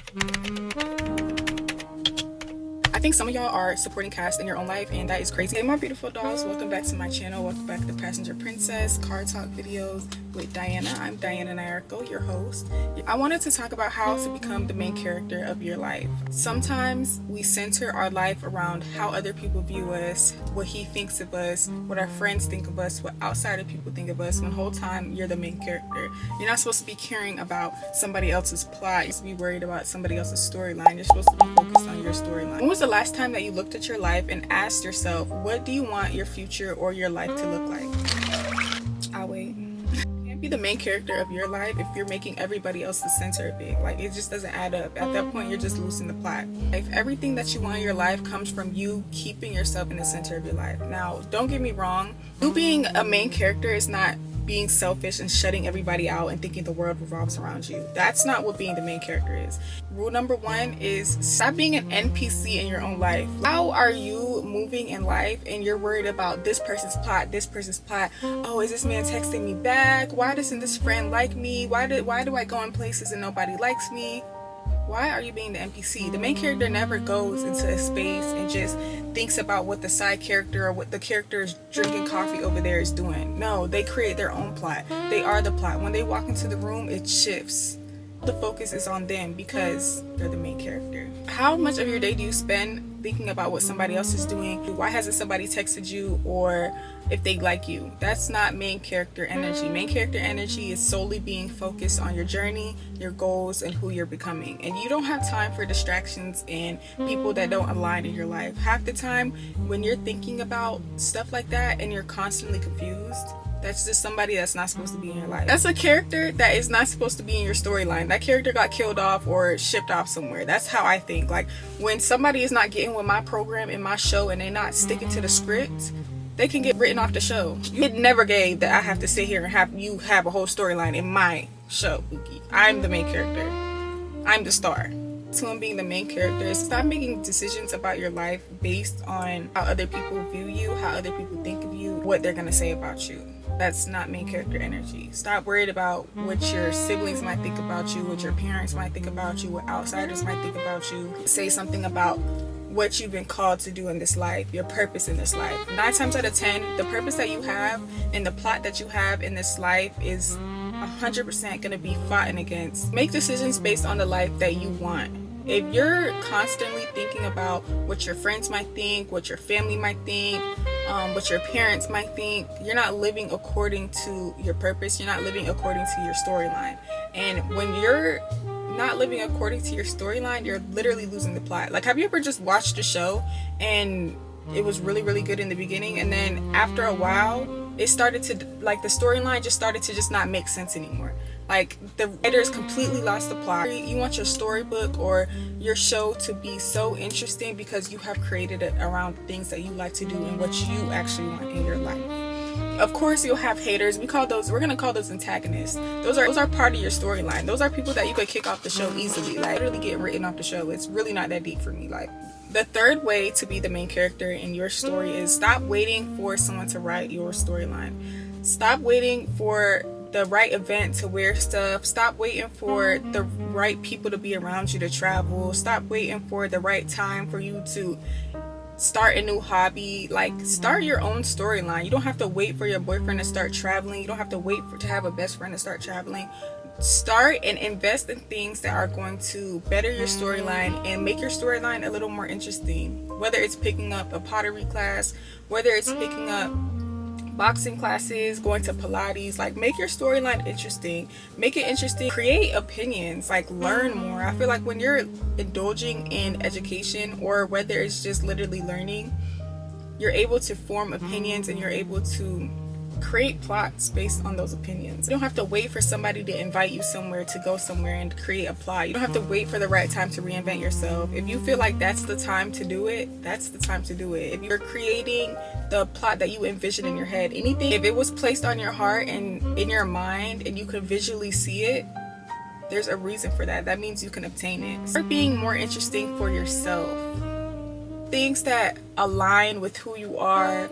I think some of y'all are supporting cast in your own life, and that is crazy. Hey my beautiful dolls, welcome back to my channel. Welcome back to Passenger Princess Car Talk videos with Diana. I'm Diana Nyarko, your host. I wanted to talk about how to become the main character of your life. Sometimes we center our life around how other people view us, what he thinks of us, what our friends think of us, what outsider people think of us, when the whole time you're the main character. You're not supposed to be caring about somebody else's plot. You're supposed to be worried about somebody else's storyline. You're supposed to be focused on your storyline. When was the last time that you looked at your life and asked yourself, what do you want your future or your life to look like? I'll wait. You can't be the main character of your life if you're making everybody else the center of it. Like, it just doesn't add up. At that point, you're just losing the plot. If everything that you want in your life comes from you keeping yourself in the center of your life. Now, don't get me wrong. You being a main character is not being selfish and shutting everybody out and thinking the world revolves around you. That's not what being the main character is. Rule number one is stop being an NPC in your own life. How are you moving in life and you're worried about this person's plot, this person's plot? Oh, is this man texting me back? Why doesn't this friend like me? Why do I go in places and nobody likes me? Why are you being the NPC? The main character never goes into a space and just thinks about what the side character or what the character is drinking coffee over there is doing. No, they create their own plot. They are the plot. When they walk into the room, it shifts. The focus is on them because they're the main character. How much of your day do you spend thinking about what somebody else is doing? Why hasn't somebody texted you, or if they like you? That's not main character energy. Main character energy is solely being focused on your journey, your goals, and who you're becoming. And you don't have time for distractions and people that don't align in your life. Half the time when you're thinking about stuff like that and you're constantly confused, that's just somebody that's not supposed to be in your life. That's a character that is not supposed to be in your storyline. That character got killed off or shipped off somewhere. That's how I think. Like, when somebody is not getting with my program in my show and they're not sticking to the script, they can get written off the show. It never gave that I have to sit here and have you have a whole storyline in my show. I'm the main character. I'm the star. So being the main character is stop making decisions about your life based on how other people view you, how other people think of you, what they're gonna say about you. That's not main character energy. Stop worried about what your siblings might think about you, what your parents might think about you, what outsiders might think about you. Say something about what you've been called to do in this life, your purpose in this life. 9 times out of 10, the purpose that you have and the plot that you have in this life is 100% going to be fought against. Make decisions based on the life that you want. If you're constantly thinking about what your friends might think, what your family might think, what your parents might think, you're not living according to your purpose. You're not living according to your storyline. And when you're not living according to your storyline, you're literally losing the plot. Like, have you ever just watched a show and it was really, really good in the beginning, and then after a while, it started to, like, the storyline just started to just not make sense anymore. Like, the writers completely lost the plot. You want your storybook or your show to be so interesting because you have created it around things that you like to do and what you actually want in your life. Of course, you'll have haters. We're gonna call those antagonists. Those are part of your storyline. Those are people that you could kick off the show easily. Like, literally getting written off the show. It's really not that deep for me. Like, the third way to be the main character in your story is stop waiting for someone to write your storyline. Stop waiting for the right event to wear stuff. Stop waiting for the right people to be around you to travel. Stop waiting for the right time for you to start a new hobby. Like, start your own storyline. You don't have to wait for your boyfriend to start traveling. You don't have to wait to have a best friend to start traveling. Start and invest in things that are going to better your storyline and make your storyline a little more interesting. Whether it's picking up a pottery class, whether it's picking up boxing classes, going to Pilates. Like, make your storyline interesting. Make it interesting. Create opinions. Like, learn more. I feel like when you're indulging in education, or whether it's just literally learning, you're able to form opinions and you're able to create plots based on those opinions. You don't have to wait for somebody to invite you somewhere to go somewhere and create a plot. You don't have to wait for the right time to reinvent yourself. If you feel like that's the time to do it, that's the time to do it. If you're creating the plot that you envision in your head, anything, if it was placed on your heart and in your mind and you can visually see it, there's a reason for that. That means you can obtain it. Start being more interesting for yourself. Things that align with who you are,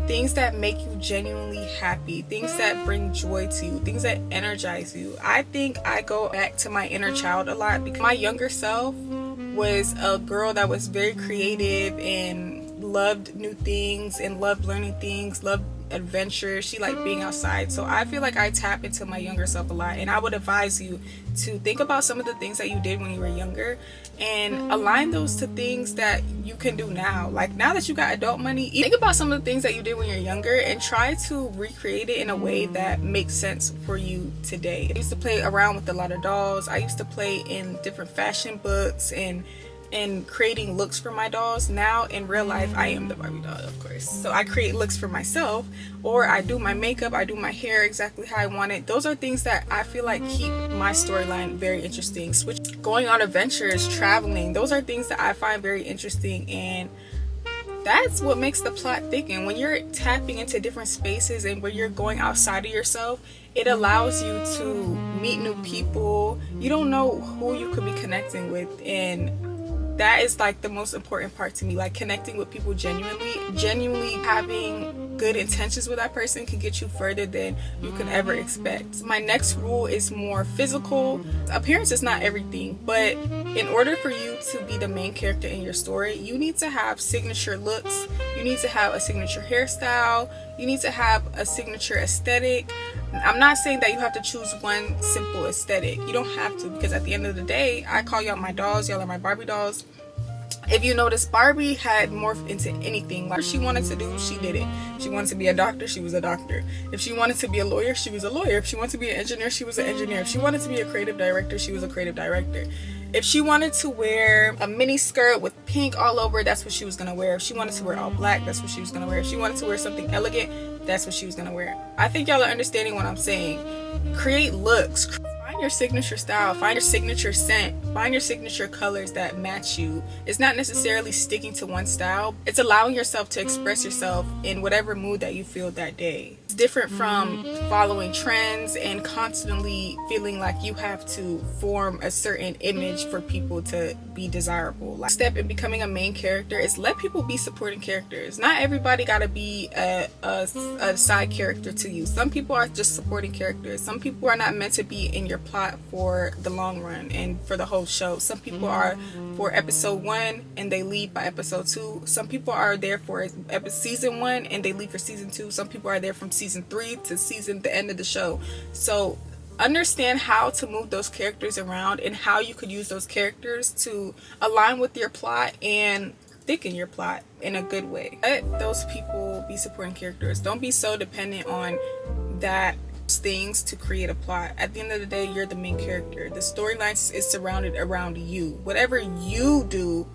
things that make you genuinely happy, things that bring joy to you, things that energize you. I think I go back to my inner child a lot because my younger self was a girl that was very creative and loved new things and loved learning things, loved adventure. She liked being outside. So I feel like I tap into my younger self a lot, and I would advise you to think about some of the things that you did when you were younger and align those to things that you can do now. Like now that you got adult money, think about some of the things that you did when you're younger and try to recreate it in a way that makes sense for you today. I used to play around with a lot of dolls. I used to play in different fashion books and creating looks for my dolls. Now in real life, I am the Barbie doll, of course. So I create looks for myself, or I do my makeup, I do my hair exactly how I want it. Those are things that I feel like keep my storyline very interesting. Going on adventures, traveling, those are things that I find very interesting, and that's what makes the plot thicken. When you're tapping into different spaces and when you're going outside of yourself, it allows you to meet new people. You don't know who you could be connecting with, and that is like the most important part to me. Like connecting with people genuinely having good intentions with that person can get you further than you can ever expect. My next rule is more physical. Appearance is not everything, but in order for you to be the main character in your story, you need to have signature looks, you need to have a signature hairstyle, you need to have a signature aesthetic. I'm not saying that you have to choose one simple aesthetic. You don't have to, because at the end of the day, I call y'all my dolls, y'all are my Barbie dolls. If you notice, Barbie had morphed into anything. Like she wanted to do, she did it. If she wanted to be a doctor, she was a doctor. If she wanted to be a lawyer, she was a lawyer. If she wanted to be an engineer, she was an engineer. If she wanted to be a creative director, she was a creative director. If she wanted to wear a mini skirt with pink all over, that's what she was gonna wear. If she wanted to wear all black, that's what she was gonna wear. If she wanted to wear something elegant, that's what she was gonna wear. I think y'all are understanding what I'm saying. Create looks. Find your signature style, find your signature scent, find your signature colors that match you. It's not necessarily sticking to one style. It's allowing yourself to express yourself in whatever mood that you feel that day. It's different from following trends and constantly feeling like you have to form a certain image for people to be desirable. Like step in becoming a main character is let people be supporting characters. Not everybody gotta be a side character to you. Some people are just supporting characters. Some people are not meant to be in your plot for the long run and for the whole show. Some people are for episode 1 and they leave by episode 2. Some people are there for season 1 and they leave for season 2. Some people are there from season 3 to the end of the show. So understand how to move those characters around and how you could use those characters to align with your plot and thicken your plot in a good way. Let those people be supporting characters. Don't be so dependent on that things to create a plot. At the end of the day, you're the main character. The storyline is surrounded around you. Whatever you do,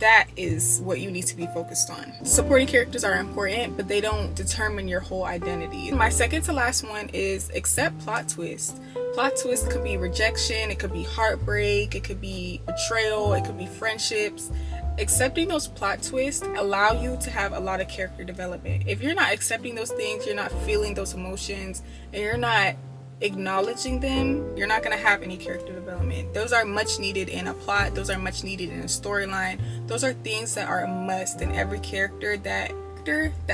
that is what you need to be focused on. Supporting characters are important, but they don't determine your whole identity. My second to last one is accept plot twists. Plot twists could be rejection, it could be heartbreak, it could be betrayal, it could be friendships. Accepting those plot twists allow you to have a lot of character development. If you're not accepting those things, you're not feeling those emotions, and you're not acknowledging them, you're not going to have any character development. Those are much needed in a plot. Those are much needed in a storyline. Those are things that are a must in every character. That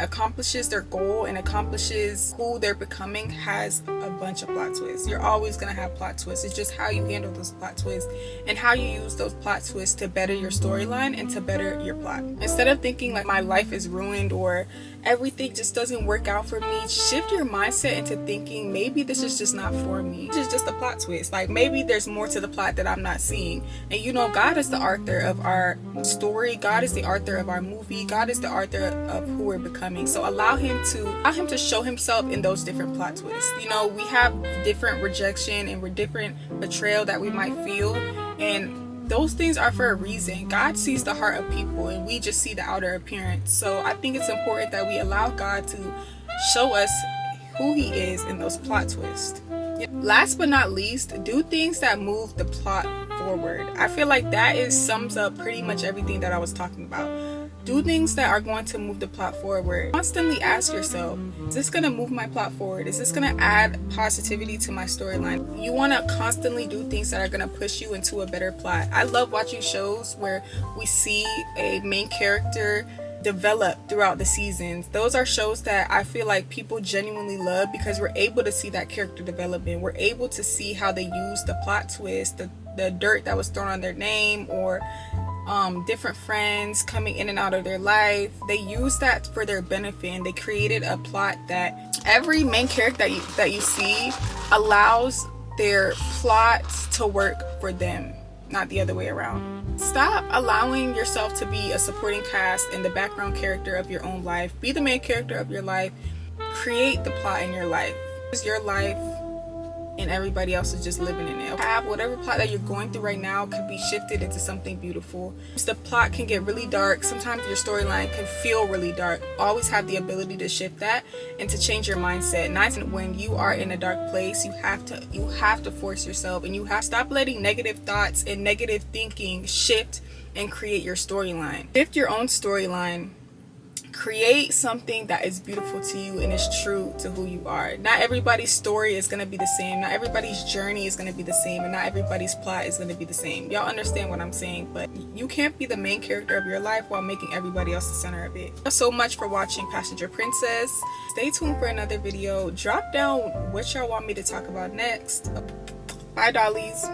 accomplishes their goal and accomplishes who they're becoming has a bunch of plot twists. You're always going to have plot twists. It's just how you handle those plot twists and how you use those plot twists to better your storyline and to better your plot. Instead of thinking like my life is ruined or everything just doesn't work out for me, shift your mindset into thinking maybe this is just not for me. This is just a plot twist. Like maybe there's more to the plot that I'm not seeing. And you know, God is the author of our story. God is the author of our movie. God is the author of who we're becoming. So allow him to show himself in those different plot twists. You know, we have different rejection and different betrayal that we might feel, and those things are for a reason. God sees the heart of people and we just see the outer appearance. So I think it's important that we allow God to show us who he is in those plot twists. Last but not least, do things that move the plot forward. I feel like that sums up pretty much everything that I was talking about. Do things that are going to move the plot forward. Constantly ask yourself, is this going to move my plot forward? Is this going to add positivity to my storyline? You want to constantly do things that are going to push you into a better plot. I love watching shows where we see a main character develop throughout the seasons. Those are shows that I feel like people genuinely love because we're able to see that character development. We're able to see how they use the plot twist, the dirt that was thrown on their name, or different friends coming in and out of their life. They use that for their benefit, and they created a plot that every main character that you see allows their plots to work for them, not the other way around. Stop allowing yourself to be a supporting cast and the background character of your own life. Be the main character of your life. Create the plot in your life. It's your life and everybody else is just living in it. Have whatever plot that you're going through right now could be shifted into something beautiful. The plot can get really dark. Sometimes your storyline can feel really dark. Always have the ability to shift that and to change your mindset. And when you are in a dark place, you have to force yourself, and you have to stop letting negative thoughts and negative thinking shift and create your storyline. Shift your own storyline. Create something that is beautiful to you and is true to who you are. Not everybody's story is going to be the same. Not everybody's journey is going to be the same. And not everybody's plot is going to be the same. Y'all understand what I'm saying? But you can't be the main character of your life while making everybody else the center of it. Thanks so much for watching Passenger Princess. Stay tuned for another video. Drop down what y'all want me to talk about next. Bye, dollies.